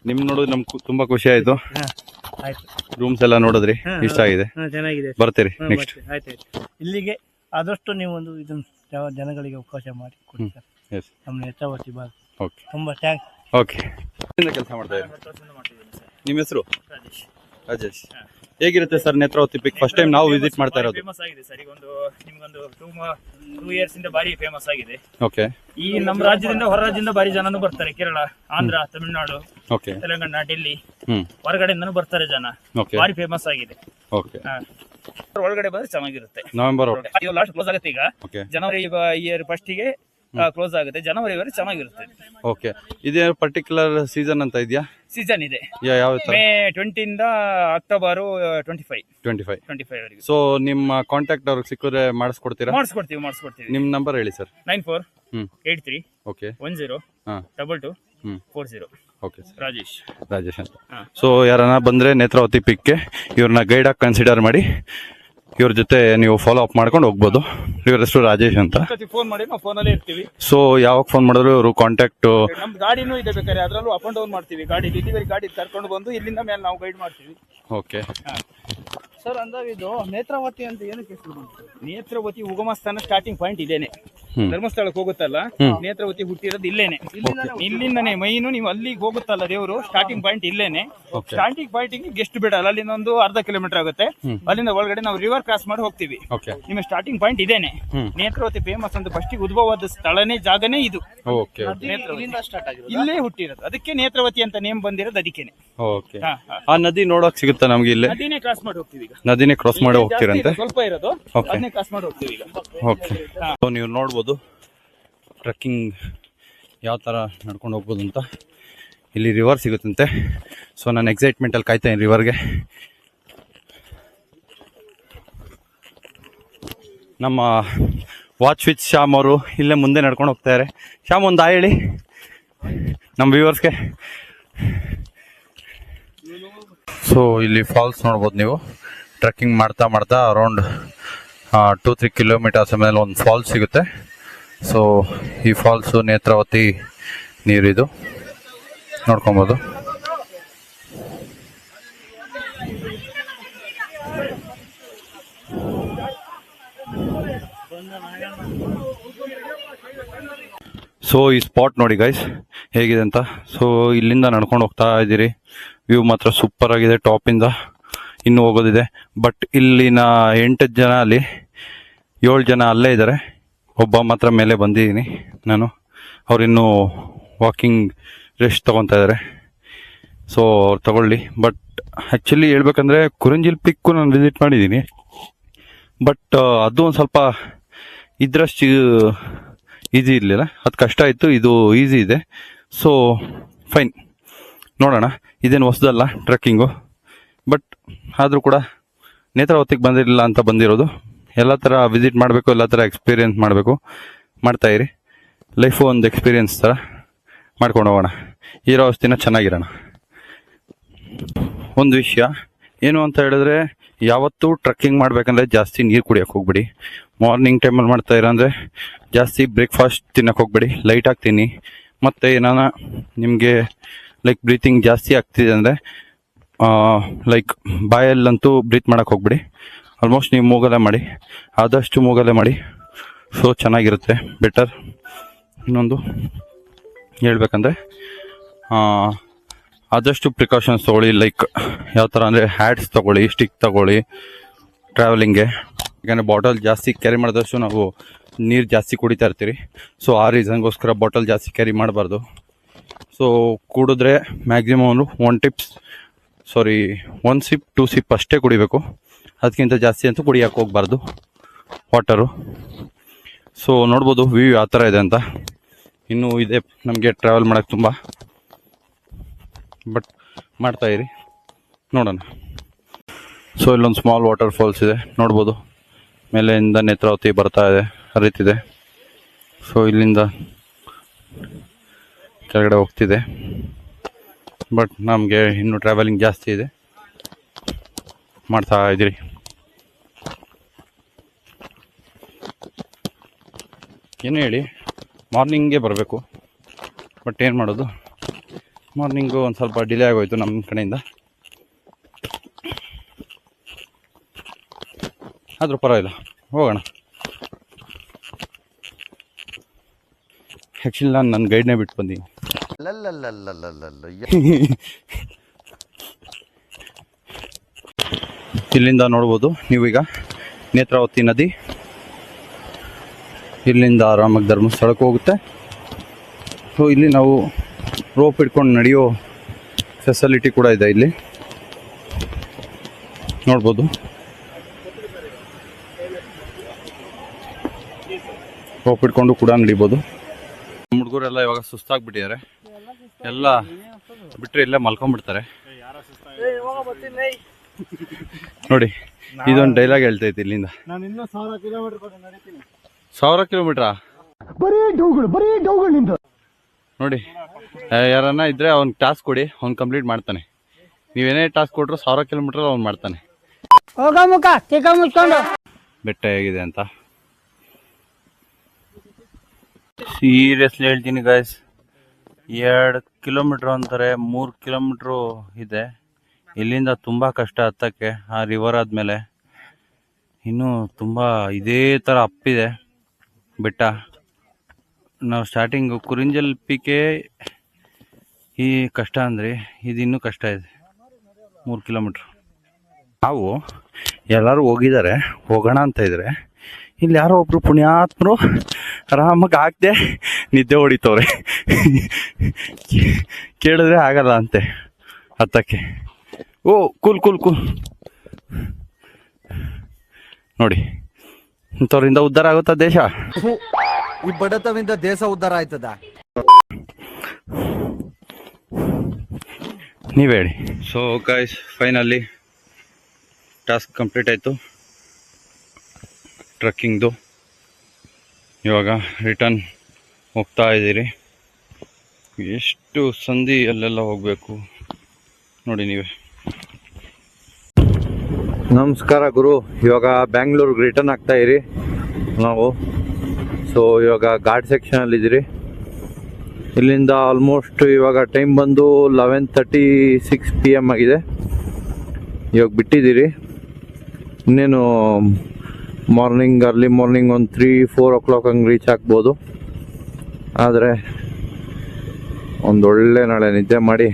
ನಿಮ್ ನೋಡೋದು ನಮ್ಗೆ ತುಂಬಾ ಖುಷಿ ಆಯ್ತು. ಆಯ್ತು. ರೂಮ್ಸ್ ಎಲ್ಲ ನೋಡಿದ್ರಿ, ಇಷ್ಟ ಆಗಿದೆ, ಚೆನ್ನಾಗಿದೆ. ಬರ್ತೀರಿ ನೆಕ್ಸ್ಟ್. ಆಯ್ತು. ಇಲ್ಲಿಗೆ ಆದಷ್ಟು ನೀವು ಒಂದು ಇದನ್ನ ಜನಗಳಿಗೆ ಅವಕಾಶ ಮಾಡಿ ಕೊಡಿ ಸರ್. ನಮ್ಮ ನೇತ್ರಾವತಿ ಭಾಗ. ಓಕೆ, ತುಂಬಾ ಥ್ಯಾಂಕ್ಸ್. ಓಕೆ. ಕೆಲಸ ಮಾಡ್ತಾ ಇದ್ದೀರಿ. ನಿಮ್ಮ ಹೆಸರು? ರಾಜೇಶ್. ಹೇಗಿರುತ್ತೆ ಸರ್ ನೇತ್ರಾವತಿ ಪಿಕ್? ಫಸ್ಟ್ ಟೈಮ್ ನಾವು ವಿಸಿಟ್ ಮಾಡ್ತಾ ಇರೋದು. ಫೇಮಸ್ ಆಗಿದೆ ಸರ್. ಈಗ ನಿಮ್ಗೊಂದು 2 ಇಯರ್ಸ್ ಇಂದ ಬಾರಿ ಫೇಮಸ್ ಆಗಿದೆ. ಓಕೆ. ಈ ನಮ್ಮ ರಾಜ್ಯದಿಂದ ಹೊರ ರಾಜ್ಯದಿಂದ ಬಾರಿ ಜನನು ಬರ್ತಾರೆ. ಕೇರಳ, ಆಂಧ್ರ, ತಮಿಳುನಾಡು, ಓಕೆ, ತೆಲಂಗಾಣ, ಡೆಲ್ಲಿ, ಹೊರಗಡೆಯಿಂದನೂ ಬರ್ತಾರೆ ಜನ. ಓಕೆ, ಬಾರಿ ಫೇಮಸ್ ಆಗಿದೆ. ಓಕೆ. ಒಳಗಡೆ ಬಂದ್ರೆ ಚೆನ್ನಾಗಿರುತ್ತೆ. ನವೆಂಬರ್ ಲಾಸ್ಟ್ ಕ್ಲೋಸ್ ಆಗುತ್ತೆ ಈಗ. ಓಕೆ. ಜನವರಿ ಇಯರ್ ಫಸ್ಟಿಗೆ ಕ್ಲೋಸ್ ಆಗುತ್ತೆ. ಜನವರಿವರೆಗೆ ಚೆನ್ನಾಗಿರುತ್ತೆ. ಓಕೆ. ಇದೇ ಪರ್ಟಿಕ್ಯುಲರ್ ಸೀಸನ್ ಅಂತ ಇದೆಯಾ? ಸೀಸನ್ ಇದೆ. ಯಾವ ಮೇ 20 ಇಂದ ಅಕ್ಟೋಬರ್ 25 ವರೆಗೆ. ಸೊ ನಿಮ್ಮ ಕಾಂಟ್ಯಾಕ್ಟ್ ಅವ್ರಿಗೆ ಸಿಕ್ಕರೆ ಮಾಡಿಸ್ಕೊಡ್ತೀರಾ? ಮಾಡಿಸ್ಕೊಡ್ತೀವಿ. ನಿಮ್ಮ ನಂಬರ್ ಹೇಳಿ sir. 9483 okay 10 22 40. Okay sir. Rajesh ಅಂತ. ಸೊ ಯಾರನ್ನ ಬಂದ್ರೆ ನೇತ್ರಾವತಿ ಪಿಕ್ಗೆ ಇವ್ರನ್ನ ಗೈಡ್ ಆಗಿ ಕನ್ಸಿಡರ್ ಮಾಡಿ ಇವ್ರ ಜೊತೆ ನೀವು ಫಾಲೋ ಅಪ್ ಮಾಡ್ಕೊಂಡು ಹೋಗ್ಬೋದು. ಇವ್ರ ಹೆಸರು ರಾಜೇಶ್ ಅಂತ. ಫೋನ್ ಮಾಡಿ, ನಾವು ಫೋನಲ್ಲೇ ಇರ್ತೀವಿ. ಸೊ ಯಾವಾಗ ಫೋನ್ ಮಾಡಿದ್ರು ಇವರು ಕಾಂಟ್ಯಾಕ್ಟ್. ನಮ್ ಗಾಡಿನೂ ಇದೆ, ಬೇಕಾದ್ರೆ ಅದ್ರಲ್ಲೂ ಅಪ್ ಅಂಡ್ ಡೌನ್ ಮಾಡ್ತೀವಿ. ಗಾಡಿ ಡೆಲಿವರಿ ಗಾಡಿ ಕರ್ಕೊಂಡು ಬಂದು ಇಲ್ಲಿಂದ ಮೇಲೆ ನಾವು ಗೈಡ್ ಮಾಡ್ತೀವಿ. Okay sir. ಅಂದಾಗ ಇದು ನೇತ್ರಾವತಿ ಅಂತ ಏನಕ್ಕೆ ಹೆಸರು ಬಂತು? ನೇತ್ರಾವತಿ ಉಗಮ ಸ್ಥಾನ ಸ್ಟಾರ್ಟಿಂಗ್ ಪಾಯಿಂಟ್ ಇದೇನೆ. ಧರ್ಮಸ್ಥಳಕ್ಕೆ ಹೋಗುತ್ತಲ್ಲ, ನೇತ್ರಾವತಿ ಹುಟ್ಟಿರೋದು ಇಲ್ಲೇನೆ. ಇಲ್ಲಿಂದನೇ ಮೈನು. ನೀವು ಅಲ್ಲಿಗೆ ಹೋಗುತ್ತಲ್ಲ ದೇವರು, ಸ್ಟಾರ್ಟಿಂಗ್ ಪಾಯಿಂಟ್ ಇಲ್ಲೇನೆ. ಸ್ಟಾರ್ಟಿಂಗ್ ಪಾಯಿಂಟ್ ಗೆಸ್ಟ್ ಬಿಡಲ್ಲ. ಅಲ್ಲಿಂದ ಒಂದು ಅರ್ಧ ಕಿಲೋಮೀಟರ್ ಆಗುತ್ತೆ. ಅಲ್ಲಿಂದ ಒಳಗಡೆ ನಾವು ರಿವರ್ ಕ್ರಾಸ್ ಮಾಡಿ ಹೋಗ್ತೀವಿ. ನಿಮ್ಮ ಸ್ಟಾರ್ಟಿಂಗ್ ಪಾಯಿಂಟ್ ಇದೇನೆ. ನೇತ್ರಾವತಿ ಫೇಮಸ್ ಅಂತ ಫಸ್ಟ್ ಉದ್ಭವವಾದ ಸ್ಥಳನೇ, ಜಾಗನೇ ಇದು. ಇಲ್ಲೇ ಹುಟ್ಟಿರೋದು. ಅದಕ್ಕೆ ನೇತ್ರಾವತಿ ಅಂತ ನೇಮ್ ಬಂದಿರೋದು ಅದಕ್ಕೇನೆ. ಓಕೆ. ಆ ನದಿ ನೋಡಕ್ ಸಿಗುತ್ತಾ ನಮ್ಗೆ? ಇಲ್ಲೇ ನದಿನೇ ಕ್ರಾಸ್ ಮಾಡಿ ಹೋಗ್ತೀವಿ ಈಗ. ನದಿನೇ ಕ್ರಾಸ್ ಮಾಡಿ ಹೋಗ್ತೀರಂತೆ. ಸ್ವಲ್ಪ ಇರೋದು, ಅದನ್ನೇ ಕ್ರಾಸ್ ಮಾಡಿ ಹೋಗ್ತೀವಿ ಈಗ. ಓಕೆ. ಸೊ ನೀವು ನೋಡ್ಬೋದು ಟ್ರೆಕ್ಕಿಂಗ್ ಯಾವ ಥರ ನಡ್ಕೊಂಡು ಹೋಗ್ಬೋದು ಅಂತ. ಇಲ್ಲಿ ರಿವರ್ ಸಿಗುತ್ತಂತೆ. ಸೊ ನಾನು ಎಕ್ಸೈಟ್ಮೆಂಟಲ್ಲಿ ಕಾಯ್ತಾ ಇದ್ದೀನಿ ರಿವರ್ಗೆ. ನಮ್ಮ ವಾಚ್ ವಿತ್ ಶ್ಯಾಮ್ ಅವರು ಇಲ್ಲೇ ಮುಂದೆ ನಡ್ಕೊಂಡು ಹೋಗ್ತಾರೆ. ಶ್ಯಾಮ್, ಒಂದು ಹೇಳಿ ನಮ್ಮ ವ್ಯೂವರ್ಸ್ಗೆ. ಸೊ ಇಲ್ಲಿ ಫಾಲ್ಸ್ ನೋಡ್ಬೋದು ನೀವು. ಟ್ರೆಕ್ಕಿಂಗ್ ಮಾಡ್ತಾ ಅರೌಂಡ್ 2-3 ಕಿಲೋಮೀಟರ್ಸ್ ಮೇಲೆ ಒಂದು ಫಾಲ್ಸ್ ಸಿಗುತ್ತೆ. ಸೊ ಈ ಫಾಲ್ಸು ನೇತ್ರಾವತಿ ನೀರಿದು ನೋಡ್ಕೊಬೋದು. ಸೊ ಈ ಸ್ಪಾಟ್ ನೋಡಿ ಗೈಸ್ ಹೇಗಿದೆ ಅಂತ. ಸೊ ಇಲ್ಲಿಂದ ನಡ್ಕೊಂಡು ಹೋಗ್ತಾ ಇದ್ದೀರಿ. ವ್ಯೂ ಮಾತ್ರ ಸೂಪರ್ ಆಗಿದೆ ಟಾಪಿಂದ. ಇನ್ನೂ ಹೋಗೋದಿದೆ. ಬಟ್ ಇಲ್ಲಿನ 8 ಜನ ಅಲ್ಲಿ 7 ಜನ ಅಲ್ಲೇ ಇದ್ದಾರೆ. ಒಬ್ಬ ಮಾತ್ರ ಮೇಲೆ ಬಂದಿದ್ದೀನಿ ನಾನು. ಅವರಿನ್ನೂ ವಾಕಿಂಗ್ ರೆಸ್ಟ್ ತೊಗೊತಾ ಇದ್ದಾರೆ. ಸೊ ಅವ್ರು ತಗೊಳ್ಳಿ. ಬಟ್ ಆ್ಯಕ್ಚುಲಿ ಹೇಳ್ಬೇಕಂದ್ರೆ ಕುರಂಜಿಲ್ ಪಿಕ್ಕು ನಾನು ವಿಸಿಟ್ ಮಾಡಿದ್ದೀನಿ. ಬಟ್ ಅದು ಒಂದು ಸ್ವಲ್ಪ ಇದ್ರಷ್ಟು ಈಸಿ ಇರಲಿಲ್ಲ. ಅದು ಕಷ್ಟ ಇತ್ತು, ಇದು ಈಸಿ ಇದೆ. ಸೊ ಫೈನ್, ನೋಡೋಣ. ಇದೇನು ಹೊಸದಲ್ಲ ಟ್ರೆಕ್ಕಿಂಗು. ಬಟ್ ಆದರೂ ಕೂಡ ನೇತ್ರಾವತಿಗೆ ಬಂದಿರಲಿಲ್ಲ ಅಂತ ಬಂದಿರೋದು. ಎಲ್ಲ ಥರ ವಿಸಿಟ್ ಮಾಡಬೇಕು, ಎಲ್ಲ ಥರ ಎಕ್ಸ್ಪೀರಿಯೆನ್ಸ್ ಮಾಡಬೇಕು. ಮಾಡ್ತಾಯಿರಿ. ಲೈಫು ಒಂದು ಎಕ್ಸ್ಪೀರಿಯೆನ್ಸ್ ಥರ ಮಾಡ್ಕೊಂಡು ಹೋಗೋಣ. ಇರೋ ದಿನ ಚೆನ್ನಾಗಿರೋಣ. ಒಂದು ವಿಷಯ ಏನು ಅಂತ ಹೇಳಿದ್ರೆ, ಯಾವತ್ತೂ ಟ್ರಕ್ಕಿಂಗ್ ಮಾಡಬೇಕಂದ್ರೆ ಜಾಸ್ತಿ ನೀರು ಕುಡಿಯೋಕೆ ಹೋಗ್ಬೇಡಿ. ಮಾರ್ನಿಂಗ್ ಟೈಮಲ್ಲಿ ಮಾಡ್ತಾ ಇರೋಂದರೆ ಜಾಸ್ತಿ ಬ್ರೇಕ್ಫಾಸ್ಟ್ ತಿನ್ನೋಕೆ ಹೋಗ್ಬೇಡಿ, ಲೈಟಾಗಿ ತಿನ್ನಿ. ಮತ್ತು ಏನಾನ ನಿಮಗೆ ಲೈಕ್ ಬ್ರೀತಿಂಗ್ ಜಾಸ್ತಿ ಆಗ್ತಿದೆ ಅಂದರೆ ಲೈಕ್ ಬಾಯಲ್ಲಂತೂ ಬ್ರೀತ್ ಮಾಡೋಕೆ ಹೋಗ್ಬೇಡಿ. ಆಲ್ಮೋಸ್ಟ್ ನೀವು ಮೂಗಲ್ಲೇ ಮಾಡಿ, ಆದಷ್ಟು ಮೂಗಲ್ಲೇ ಮಾಡಿ. ಸೊ ಚೆನ್ನಾಗಿರುತ್ತೆ, ಬೆಟರ್. ಇನ್ನೊಂದು ಹೇಳ್ಬೇಕಂದ್ರೆ ಆದಷ್ಟು ಪ್ರಿಕಾಷನ್ಸ್ ತೊಗೊಳ್ಳಿ. ಲೈಕ್ ಯಾವ ಥರ ಅಂದರೆ ಹ್ಯಾಟ್ಸ್ ತೊಗೊಳ್ಳಿ, ಸ್ಟಿಕ್ ತೊಗೊಳ್ಳಿ ಟ್ರಾವೆಲಿಂಗ್ಗೆ. ಯಾಕಂದರೆ ಬಾಟಲ್ ಜಾಸ್ತಿ ಕ್ಯಾರಿ ಮಾಡಿದಷ್ಟು ನಾವು ನೀರು ಜಾಸ್ತಿ ಕುಡಿತಾ ಇರ್ತೀರಿ. ಸೊ ಆ ರೀಸನ್ಗೋಸ್ಕರ ಬಾಟಲ್ ಜಾಸ್ತಿ ಕ್ಯಾರಿ ಮಾಡಬಾರ್ದು. ಸೊ ಕುಡಿದ್ರೆ ಮ್ಯಾಕ್ಸಿಮಮ್ ಒನ್ ಸಿಪ್ 2 ಸಿಪ್ ಅಷ್ಟೇ ಕುಡಿಬೇಕು. ಅದಕ್ಕಿಂತ ಜಾಸ್ತಿ ಅಂತೂ ಕುಡಿಯೋಕೆ ಹೋಗ್ಬಾರ್ದು ವಾಟರು. ಸೊ ನೋಡ್ಬೋದು ವ್ಯೂ ಯಾವ ಥರ ಇದೆ ಅಂತ. ಇನ್ನೂ ಇದೆ ನಮಗೆ ಟ್ರಾವೆಲ್ ಮಾಡೋಕ್ಕೆ ತುಂಬ, ಬಟ್ ಮಾಡ್ತಾಯಿರಿ, ನೋಡೋಣ. ಸೊ ಇಲ್ಲೊಂದು ಸ್ಮಾಲ್ ವಾಟರ್ ಫಾಲ್ಸ್ ಇದೆ, ನೋಡ್ಬೋದು. ಮೇಲೆಯಿಂದ ನೇತ್ರಾವತಿ ಬರ್ತಾ ಇದೆ, ಹರಿತಿದೆ. ಸೊ ಇಲ್ಲಿಂದ ಕೆಳಗಡೆ ಹೋಗ್ತಿದೆ. ಬಟ್ ನಮಗೆ ಇನ್ನೂ ಟ್ರಾವೆಲಿಂಗ್ ಜಾಸ್ತಿ ಇದೆ, ಮಾಡ್ತಾ ಇದ್ದೀರಿ. ಏನು ಹೇಳಿ, ಮಾರ್ನಿಂಗೇ ಬರಬೇಕು, ಬಟ್ ಏನು ಮಾಡೋದು, ಮಾರ್ನಿಂಗು ಒಂದು ಸ್ವಲ್ಪ ಡಿಲೇ ಆಗೋಯ್ತು ನಮ್ಮ ಕಡೆಯಿಂದ. ಆದರೂ ಪರವಾಗಿಲ್ಲ, ಹೋಗೋಣ. ಆ್ಯಕ್ಚುಲಿ ನಾನು ನನ್ನ ಗೈಡ್ನೇ ಬಿಟ್ಟು ಬಂದೀನಿ. ಇಲ್ಲಿಂದ ನೋಡ್ಬೋದು ನೀವೀಗ ನೇತ್ರಾವತಿ ನದಿ. ಇಲ್ಲಿಂದ ಆರಾಮಾಗಿ ಧರ್ಮಸ್ಥಳಕ್ಕೆ ಹೋಗುತ್ತೆ. ಸೊ ಇಲ್ಲಿ ನಾವು ರೋಪ್ ಇಟ್ಕೊಂಡು ನಡೆಯೋ ಫೆಸಿಲಿಟಿ ಕೂಡ ಇದೆ ಇಲ್ಲಿ, ನೋಡ್ಬೋದು. ರೋಪ್ ಇಟ್ಕೊಂಡು ಕೂಡ ನಡಿಬೋದು. ಹುಡುಗರೆಲ್ಲ ಇವಾಗ ಸುಸ್ತಾಗ್ಬಿಟ್ಟಿದ್ದಾರೆ, ಎಲ್ಲ ಬಿಟ್ಟರೆ ಇಲ್ಲೇ ಮಲ್ಕೊಂಡ್ಬಿಡ್ತಾರೆ. ನೋಡಿ, ಇದೊಂದು ಡೈಲಾಗ್ ಹೇಳ್ತೈತಿ ಇಲ್ಲಿಂದ. 1000 ಕಿಲೋಮೀಟ್ರಾ? ಬರೀ ಡೌಗಳಿಂದ ನೋಡಿ, ಯಾರನ್ನ ಇದ್ರೆ ಅವ್ನ್ ಟಾಸ್ಕ್ ಕೊಡಿ, ಅವ್ನು ಕಂಪ್ಲೀಟ್ ಮಾಡ್ತಾನೆ. ನೀವೇನೇ ಟಾಸ್ಕ್ ಕೊಟ್ರು 1000 ಕಿಲೋಮೀಟರ್ ಅವ್ನು ಮಾಡ್ತಾನೆ. ಬೆಟ್ಟ ಹೇಗಿದೆ ಅಂತ ಸೀರಿಯಸ್ಲಿ ಹೇಳ್ತೀನಿ ಗಾಯ್ಸ್. 2 ಕಿಲೋಮೀಟ್ರ್ ಅಂತಾರೆ, 3 ಕಿಲೋಮೀಟ್ರು ಇದೆ. ಇಲ್ಲಿಂದ ತುಂಬ ಕಷ್ಟ ಹತ್ತಕ್ಕೆ. ಆ ರಿವರ್ ಆದಮೇಲೆ ಇನ್ನೂ ತುಂಬ ಇದೇ ಥರ ಅಪ್ಪಿದೆ ಬೆಟ್ಟ. ನಾವು ಸ್ಟಾರ್ಟಿಂಗು ಕುರಿಂಜಲ್ ಪಿಕೆ ಈ ಕಷ್ಟ ಅಂದರೆ ಇದು ಇನ್ನೂ ಕಷ್ಟ ಇದೆ, 3 ಕಿಲೋಮೀಟ್ರು. ನಾವು ಎಲ್ಲರೂ ಹೋಗಿದ್ದಾರೆ, ಹೋಗೋಣ ಅಂತ ಇದ್ರೆ ಇಲ್ಲಿ ಯಾರೋ ಒಬ್ರು ಪುಣ್ಯಾತ್ಮರು ಆರಾಮಾಗಿ ಹಾಕ್ದೆ ನಿದ್ದೆ ಹೊಡಿತವ್ರೆ. ಕೇಳಿದ್ರೆ ಆಗಲ್ಲ ಅಂತೆ ಹತ್ತಕ್ಕೆ. ಓ ಕೂಲ್ ನೋಡಿ, ಇಂಥವ್ರಿಂದ ಉದ್ಧಾರ ಆಗುತ್ತಾ ದೇಶ? ಈ ಬಡತವಿಂದ ದೇಶ ಉದ್ಧಾರ ಆಯ್ತದ? ನೀವ್ ಹೇಳಿ. So guys, finally task complete ಆಯಿತು ಟ್ರಕ್ಕಿಂಗ್ದು. ಇವಾಗ ರಿಟರ್ನ್ ಹೋಗ್ತಾ ಇದ್ದೀರಿ. ಎಷ್ಟು ಸಂಧಿ ಅಲ್ಲೆಲ್ಲ ಹೋಗಬೇಕು ನೋಡಿ ನೀವೇ. ನಮಸ್ಕಾರ ಗುರು. ಇವಾಗ ಬ್ಯಾಂಗ್ಳೂರ್ಗೆ ರಿಟರ್ನ್ ಆಗ್ತಾ ಇರಿ ನಾವು. ಸೊ ಇವಾಗ ಘಾಟ್ ಸೆಕ್ಷನಲ್ಲಿದ್ದೀರಿ. ಇಲ್ಲಿಂದ ಆಲ್ಮೋಸ್ಟ್ ಇವಾಗ ಟೈಮ್ ಬಂದು 11:36 PM ಆಗಿದೆ. ಇವಾಗ ಬಿಟ್ಟಿದ್ದೀರಿ. ಇನ್ನೇನು ಅರ್ಲಿ ಮಾರ್ನಿಂಗ್ ಒಂದು 3-4 o'clock ಹಂಗೆ ರೀಚ್ ಆಗ್ಬೋದು. ಆದರೆ ಒಂದೊಳ್ಳೆ ನಾಳೆ ನಿದ್ದೆ ಮಾಡಿ,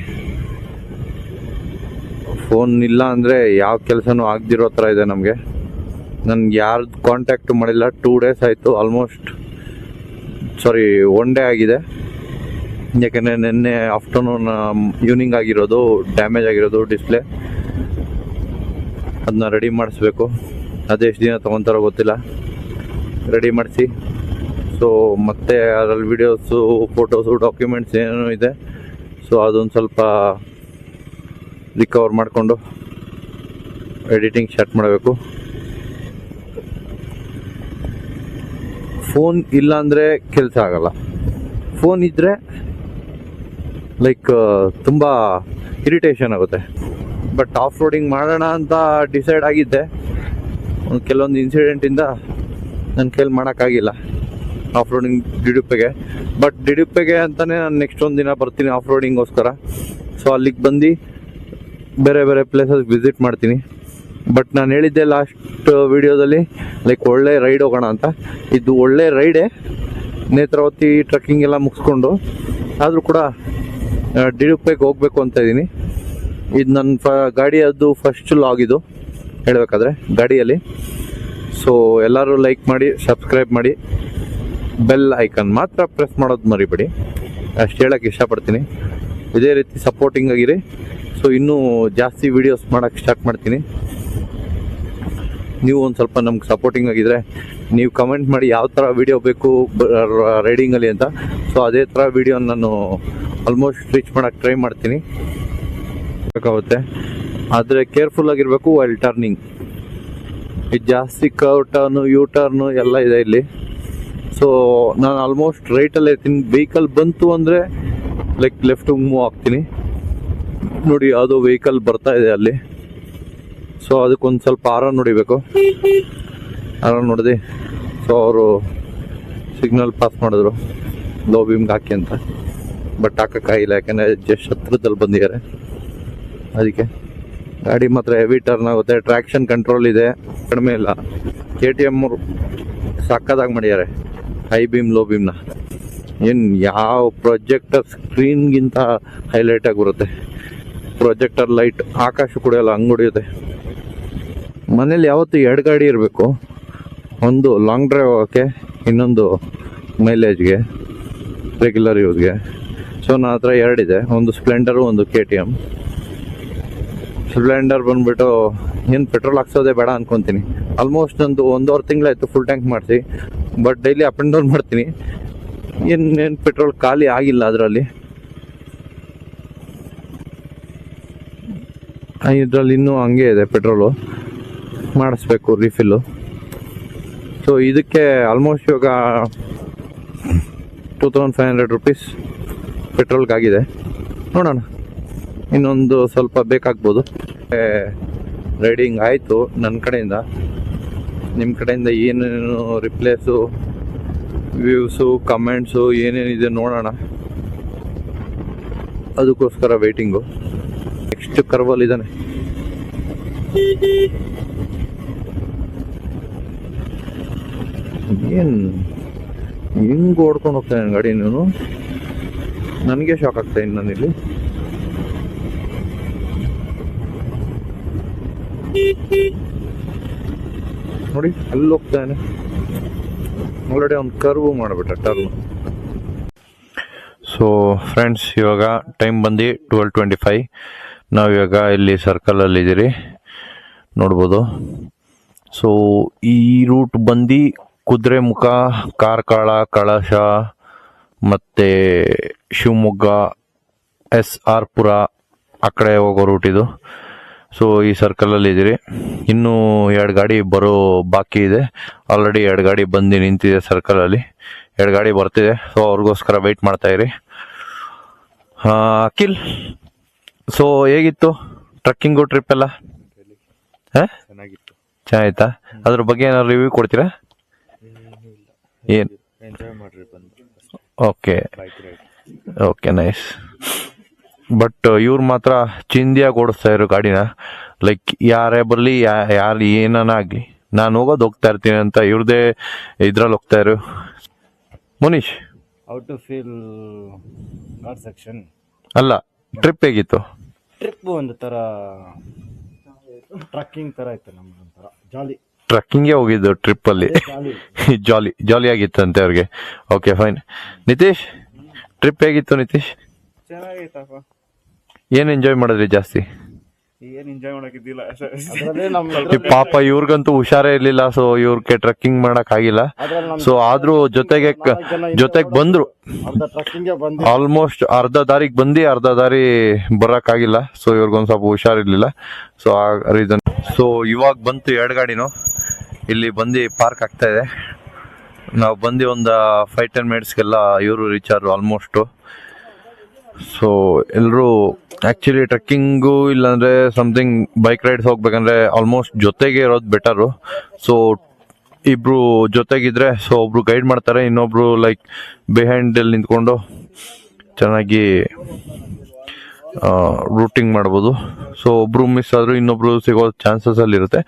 ಫೋನ್ ಇಲ್ಲ ಅಂದರೆ ಯಾವ ಕೆಲಸನೂ ಆಗದಿರೋ ಥರ ಇದೆ ನಮಗೆ. ನನಗೆ ಯಾರ್ದು ಕಾಂಟ್ಯಾಕ್ಟು ಮಾಡಿಲ್ಲ. 2 days ಆಯಿತು ಆಲ್ಮೋಸ್ಟ್. 1 day ಆಗಿದೆ. ಯಾಕೆಂದರೆ ನಿನ್ನೆ ಆಫ್ಟರ್ನೂನ್ ಈವ್ನಿಂಗ್ ಆಗಿರೋದು, ಡ್ಯಾಮೇಜ್ ಆಗಿರೋದು ಡಿಸ್ಪ್ಲೇ. ಅದನ್ನ ರೆಡಿ ಮಾಡಿಸ್ಬೇಕು. ಅದೇ ಎಷ್ಟು ದಿನ ತೊಗೊತಾರೋ ಗೊತ್ತಿಲ್ಲ. ರೆಡಿ ಮಾಡಿಸಿ. ಸೊ ಮತ್ತೆ ಅದರಲ್ಲಿ ವೀಡಿಯೋಸು, ಫೋಟೋಸು, ಡಾಕ್ಯುಮೆಂಟ್ಸ್ ಏನೇನೋ ಇದೆ. ಸೊ ಅದೊಂದು ಸ್ವಲ್ಪ ರಿಕವರ್ ಮಾಡಿಕೊಂಡು ಎಡಿಟಿಂಗ್ ಸ್ಟಾರ್ಟ್ ಮಾಡಬೇಕು. ಫೋನ್ ಇಲ್ಲ ಅಂದರೆ ಕೆಲಸ ಆಗಲ್ಲ. ಫೋನ್ ಇದ್ದರೆ ಲೈಕ್ ತುಂಬ ಇರಿಟೇಷನ್ ಆಗುತ್ತೆ. ಬಟ್ ಆಫ್ ರೋಡಿಂಗ್ ಮಾಡೋಣ ಅಂತ ಡಿಸೈಡ್ ಆಗಿದ್ದೆ. ಕೆಲವೊಂದು ಇನ್ಸಿಡೆಂಟಿಂದ ನನ್ನ ಕೈಲಿ ಮಾಡೋಕ್ಕಾಗಿಲ್ಲ ಆಫ್ ರೋಡಿಂಗ್ ಡಿಡುಪ್ಪೆಗೆ. ಬಟ್ ಡಿಡುಪ್ಪೆಗೆ ಅಂತಲೇ ನಾನು ನೆಕ್ಸ್ಟ್ ಒಂದು ದಿನ ಬರ್ತೀನಿ ಆಫ್ ರೋಡಿಂಗೋಸ್ಕರ. ಸೊ ಅಲ್ಲಿಗೆ ಬಂದು ಬೇರೆ ಬೇರೆ ಪ್ಲೇಸಸ್ ವಿಸಿಟ್ ಮಾಡ್ತೀನಿ. ಬಟ್ ನಾನು ಹೇಳಿದ್ದೆ ಲಾಸ್ಟ್ ವಿಡಿಯೋದಲ್ಲಿ ಲೈಕ್ ಒಳ್ಳೆ ರೈಡ್ ಹೋಗೋಣ ಅಂತ. ಇದು ಒಳ್ಳೆ ರೈಡೇ, ನೇತ್ರಾವತಿ ಟ್ರೆಕ್ಕಿಂಗ್ ಎಲ್ಲ ಮುಗಿಸ್ಕೊಂಡು ಆದರೂ ಕೂಡ ಡಿಡುಪ್ಪೆಗೆ ಹೋಗಬೇಕು ಅಂತ ಇದ್ದೀನಿ. ಇದು ನನ್ನ ಗಾಡಿಯದ್ದು ಫಸ್ಟ್ ಲಾಗ್ ಇದು ಹೇಳಬೇಕಾದ್ರೆ ಗಾಡಿಯಲ್ಲಿ. ಸೊ ಎಲ್ಲರೂ ಲೈಕ್ ಮಾಡಿ, ಸಬ್ಸ್ಕ್ರೈಬ್ ಮಾಡಿ, ಬೆಲ್ ಐಕನ್ ಮಾತ್ರ ಪ್ರೆಸ್ ಮಾಡೋದು ಮರಿಬೇಡಿ, ಅಷ್ಟು ಹೇಳೋಕ್ಕೆ ಇಷ್ಟಪಡ್ತೀನಿ. ಇದೇ ರೀತಿ ಸಪೋರ್ಟಿಂಗ್ ಆಗಿರಿ. ಸೊ ಇನ್ನೂ ಜಾಸ್ತಿ ವೀಡಿಯೋಸ್ ಮಾಡೋಕ್ಕೆ ಸ್ಟಾರ್ಟ್ ಮಾಡ್ತೀನಿ. ನೀವು ಒಂದು ಸ್ವಲ್ಪ ನಮ್ಗೆ ಸಪೋರ್ಟಿಂಗ್ ಆಗಿದ್ರೆ ನೀವು ಕಮೆಂಟ್ ಮಾಡಿ ಯಾವ ಥರ ವೀಡಿಯೋ ಬೇಕು ರೈಡಿಂಗಲ್ಲಿ ಅಂತ. ಸೊ ಅದೇ ಥರ ವೀಡಿಯೋ ನಾನು ಆಲ್ಮೋಸ್ಟ್ ರೀಚ್ ಮಾಡೋಕ್ಕೆ ಟ್ರೈ ಮಾಡ್ತೀನಿ. ಬೇಕಾಗುತ್ತೆ ಆದರೆ ಕೇರ್ಫುಲ್ ಆಗಿರಬೇಕು ವೈಲ್ ಟರ್ನಿಂಗ್. ಇದು ಜಾಸ್ತಿ ಕರ್ವ್ ಟರ್ನು, ಯೂ ಟರ್ನು ಎಲ್ಲ ಇದೆ ಇಲ್ಲಿ. ಸೊ ನಾನು ಆಲ್ಮೋಸ್ಟ್ ರೈಟಲ್ಲೇ ಇರ್ತೀನಿ. ವೆಹಿಕಲ್ ಬಂತು ಅಂದರೆ ಲೈಕ್ ಲೆಫ್ಟಿಗೆ ಮೂವ್ ಆಗ್ತೀನಿ. ನೋಡಿ ಯಾವುದೋ ವೆಹಿಕಲ್ ಬರ್ತಾ ಇದೆ ಅಲ್ಲಿ. ಸೊ ಅದಕ್ಕೊಂದು ಸ್ವಲ್ಪ ಆರನ್ ನೋಡಿಬೇಕು. ಆರನ್ ನೋಡಿದೆ. ಸೊ ಅವರು ಸಿಗ್ನಲ್ ಪಾಸ್ ಮಾಡಿದ್ರು ಲೋ ಬೀಮ್ಗೆ ಹಾಕಿ ಅಂತ. ಬಟ್ ಹಾಕೋಕ್ಕಾಗಿಲ್ಲ, ಯಾಕೆಂದರೆ ಜಸ್ಟ್ ಹತ್ರದಲ್ಲಿ ಬಂದಿದ್ದಾರೆ. ಅದಕ್ಕೆ ಗಾಡಿ ಮಾತ್ರ ಹೆವಿ ಟರ್ನ್ ಆಗುತ್ತೆ. ಟ್ರ್ಯಾಕ್ಷನ್ ಕಂಟ್ರೋಲ್ ಇದೆ, ಕಡಿಮೆ ಇಲ್ಲ. KTM ಸಕ್ಕದಾಗಿ ಮಾಡಿದ್ದಾರೆ ಹೈ ಬೀಮ್ ಲೋ ಬೀಮ್ನ. ಏನು ಯಾವ ಪ್ರೊಜೆಕ್ಟರ್ ಸ್ಕ್ರೀನ್ಗಿಂತ ಹೈಲೈಟಾಗಿ ಬರುತ್ತೆ. ಪ್ರೊಜೆಕ್ಟರ್ ಲೈಟ್ ಆಕಾಶ ಕುಡಿಯೋಲ್ಲ, ಹಂಗೆ ಹೊಡಿಯುತ್ತೆ. ಮನೇಲಿ ಯಾವತ್ತೂ 2 ಗಾಡಿ ಇರಬೇಕು, ಒಂದು ಲಾಂಗ್ ಡ್ರೈವ್ ಹೋಗೋಕ್ಕೆ, ಇನ್ನೊಂದು ಮೈಲೇಜ್ಗೆ, ರೆಗ್ಯುಲರ್ ಯೂಸ್ಗೆ. ಸೊ ನನ್ನ ಹತ್ರ 2 ಇದೆ, ಒಂದು ಸ್ಪ್ಲೆಂಡರು, ಒಂದು KTM. ಸ್ಪ್ಲೆಂಡರ್ ಬಂದುಬಿಟ್ಟು ಏನು ಪೆಟ್ರೋಲ್ ಹಾಕ್ಸೋದೇ ಬೇಡ ಅನ್ಕೊತೀನಿ. ಆಲ್ಮೋಸ್ಟ್ ಒಂದು 1.5 ತಿಂಗಳಾಯಿತು ಫುಲ್ ಟ್ಯಾಂಕ್ ಮಾಡಿಸಿ. But daily up and down ಮಾಡ್ತೀನಿ. ಏನು ಪೆಟ್ರೋಲ್ ಖಾಲಿ ಆಗಿಲ್ಲ ಅದರಲ್ಲಿ. ಇದರಲ್ಲಿ ಇನ್ನೂ ಹಂಗೆ ಇದೆ ಪೆಟ್ರೋಲು, ಮಾಡಿಸ್ಬೇಕು ರೀಫಿಲ್ಲು. ಸೊ ಇದಕ್ಕೆ ಆಲ್ಮೋಸ್ಟ್ ಇವಾಗ 2500 ರೂಪೀಸ್ ಪೆಟ್ರೋಲ್ಗಾಗಿದೆ. ನೋಡೋಣ, ಇನ್ನೊಂದು ಸ್ವಲ್ಪ ಬೇಕಾಗ್ಬೋದು. ರೈಡಿಂಗ್ ಆಯಿತು ನನ್ನ ಕಡೆಯಿಂದ. ನಿಮ್ಮ ಕಡೆಯಿಂದ ಏನೇನು ರಿಪ್ಲೇಸು, ವ್ಯೂಸು, ಕಮೆಂಟ್ಸು ಏನೇನಿದೆ ನೋಡೋಣ. ಅದಕ್ಕೋಸ್ಕರ ವೆಯ್ಟಿಂಗು. ನೆಕ್ಸ್ಟ್ ಕರ್ವಲ್ ಇದ್ದಾನೆ. ಏನು ಹಿಂಗೆ ಓಡ್ಕೊಂಡು ಹೋಗ್ತಾನೆ ಗಾಡಿ. ನೀನು ನನಗೆ ಶಾಕ್ ಆಗ್ತಾ ಇನ್ನು ನಾನಿಲ್ಲಿ. ನೋಡಿ ಅಲ್ಲಿ ಹೋಗ್ತಾನೆ. ಆಲ್ರೆಡಿ ಒಂದು ಕರ್ವ್ ಮಾಡಿಬಿಟ್ಟ ಟರ್ನ್. ಸೊ ಫ್ರೆಂಡ್ಸ್, ಇವಾಗ ಟೈಮ್ ಬಂದು 12:25. ನಾವಿವಾಗ ಇಲ್ಲಿ ಸರ್ಕಲಲ್ಲಿದ್ದೀರಿ, ನೋಡ್ಬೋದು. ಸೊ ಈ ರೂಟ್ ಬಂದು ಕುದುರೆಮುಖ, ಕಾರ್ಕಳ, ಕಳಶ ಮತ್ತು ಶಿವಮೊಗ್ಗ, SR ಪುರ ಆ ಕಡೆ ಹೋಗೋ ರೂಟ್ ಇದು. ಸೊ ಈ ಸರ್ಕಲಲ್ಲಿದ್ದೀರಿ. ಇನ್ನೂ 2 ಗಾಡಿ ಬರೋ ಬಾಕಿ ಇದೆ. ಆಲ್ರೆಡಿ 2 ಗಾಡಿ ಬಂದು ನಿಂತಿದೆ ಸರ್ಕಲಲ್ಲಿ. 2 ಗಾಡಿ ಬರ್ತಿದೆ. ಸೊ ಅವ್ರಿಗೋಸ್ಕರ ವೆಯ್ಟ್ ಮಾಡ್ತಾಯಿರಿ. ಅಖಿಲ್, ಸೊ ಹೇಗಿತ್ತು ಟ್ರಕ್ಕಿಂಗು ಟ್ರಿಪ್ ಎಲ್ಲ? ಚೆನ್ನಾಗಿತ್ತು. ಚೆನ್ನಾಗಿತ್ತಾ? ಅದ್ರ ಬಗ್ಗೆ ಏನಾದ್ರು ರಿವ್ಯೂ ಕೊಡ್ತೀರಾ? ಏನು ಎಂಜಾಯ್ ಮಾಡ್ರಿ ಬಂದು. Okay bike ride. Okay, nice. But ಇವ್ರು ಮಾತ್ರ ಚಿಂದಿಯಾಗಿ ಓಡಿಸ್ತಾ ಇರೋ ಗಾಡಿನ. ಲೈಕ್ ಯಾರೇ ಬರಲಿ, ಯಾರು ಏನಾಗಲಿ, ನಾನು ಹೋಗ್ತಾ ಇರ್ತೀನಿ ಅಂತ ಇವ್ರದೇ ಇದ್ರಲ್ಲಿ ಹೋಗ್ತಾ ಇರು. Munish, how to feel ghat section? ಅಲ್ಲ, ಟ್ರಿಪ್ ಹೇಗಿತ್ತು? ಟ್ರಿಪ್ ಒಂದು ಥರ ಟ್ರಕ್ಕಿಂಗ್ ಥರ ಇತ್ತು. ನಮ್ಗೆ ಒಂಥರ ಜಾಲಿ. ಟ್ರಕ್ಕಿಂಗೇ ಹೋಗಿದ್ದು ಟ್ರಿಪ್ಪಲ್ಲಿ. ಜಾಲಿ ಆಗಿತ್ತಂತೆ ಅವ್ರಿಗೆ. Okay, fine. ನಿತೀಶ್, ಟ್ರಿಪ್ ಹೇಗಿತ್ತು ನಿತೀಶ್? ಚೆನ್ನಾಗಿತ್ತಪ್ಪ. ಏನು ಎಂಜಾಯ್ ಮಾಡಿದ್ರಿ ಜಾಸ್ತಿ? ಏನು ಎಂಜಾಯ್ ಮಾಡೋಕ್ಕಿದ್ದಿಲ್ಲ. ಪಾಪ ಇವ್ರಿಗಂತೂ ಹುಷಾರೇ ಇರ್ಲಿಲ್ಲ. ಸೊ ಇವ್ರಿಗೆ ಟ್ರಕ್ಕಿಂಗ್ ಮಾಡಕ್ ಆಗಿಲ್ಲ. ಸೊ ಆದ್ರೂ ಜೊತೆಗೆ ಬಂದ್ರು. ಆಲ್ಮೋಸ್ಟ್ ಅರ್ಧ ದಾರಿಗೆ ಬಂದು ಅರ್ಧ ದಾರಿ ಬರಕ್ಕಾಗಿಲ್ಲ. ಸೊ ಇವ್ರಿಗೊಂದು ಸ್ವಲ್ಪ ಹುಷಾರಿರ್ಲಿಲ್ಲ. ಸೊ ಆ ರೀಸನ್. ಸೊ ಇವಾಗ ಬಂತು 2 ಗಾಡಿನೂ ಇಲ್ಲಿ ಬಂದು ಪಾರ್ಕ್ ಆಗ್ತಾ ಇದೆ. ನಾವು ಬಂದು ಒಂದು 5-10 ಮಿನಿಟ್ಸ್ಗೆಲ್ಲ ಇವರು ರೀಚ್ ಆದ್ರು ಆಲ್ಮೋಸ್ಟು. ಸೊ ಎಲ್ಲರೂ ಆ್ಯಕ್ಚುಲಿ ಟ್ರೆಕ್ಕಿಂಗು ಇಲ್ಲಾಂದರೆ ಸಮಥಿಂಗ್ ಬೈಕ್ ರೈಡ್ಸ್ ಹೋಗ್ಬೇಕಂದ್ರೆ ಆಲ್ಮೋಸ್ಟ್ ಜೊತೆಗೆ ಇರೋದು ಬೆಟರು. ಸೊ ಇಬ್ರು ಜೊತೆಗಿದ್ರೆ ಸೊ ಒಬ್ರು ಗೈಡ್ ಮಾಡ್ತಾರೆ, ಇನ್ನೊಬ್ರು ಲೈಕ್ ಬಿಹೈಂಡಲ್ಲಿ ನಿಂತ್ಕೊಂಡು ಚೆನ್ನಾಗಿ ರೂಟಿಂಗ್ ಮಾಡ್ಬೋದು. ಸೊ ಒಬ್ರು ಮಿಸ್ ಆದರೂ ಇನ್ನೊಬ್ರು ಸಿಗೋ ಚಾನ್ಸಸ್ ಅಲ್ಲಿರುತ್ತೆ.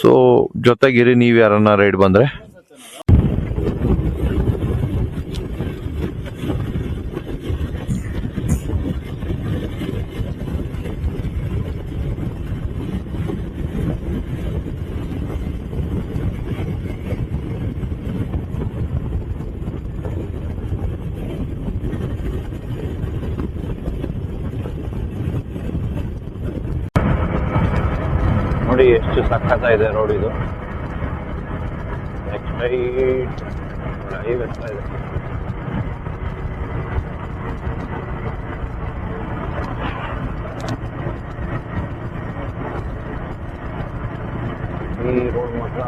ಸೊ ಜೊತೆಗಿರಿ ನೀವು ಯಾರನ್ನ ರೈಡ್ ಬಂದರೆ. ನೋಡಿ ಎಷ್ಟು ಸಖತ್ತಾಗಿದೆ ರೋಡ್ ಇದು. ಸ್ಟ್ರೈಟ್ ಹೈವೇ ಇದೆ. ಈ ರೋಡ್ ಮಾತ್ರ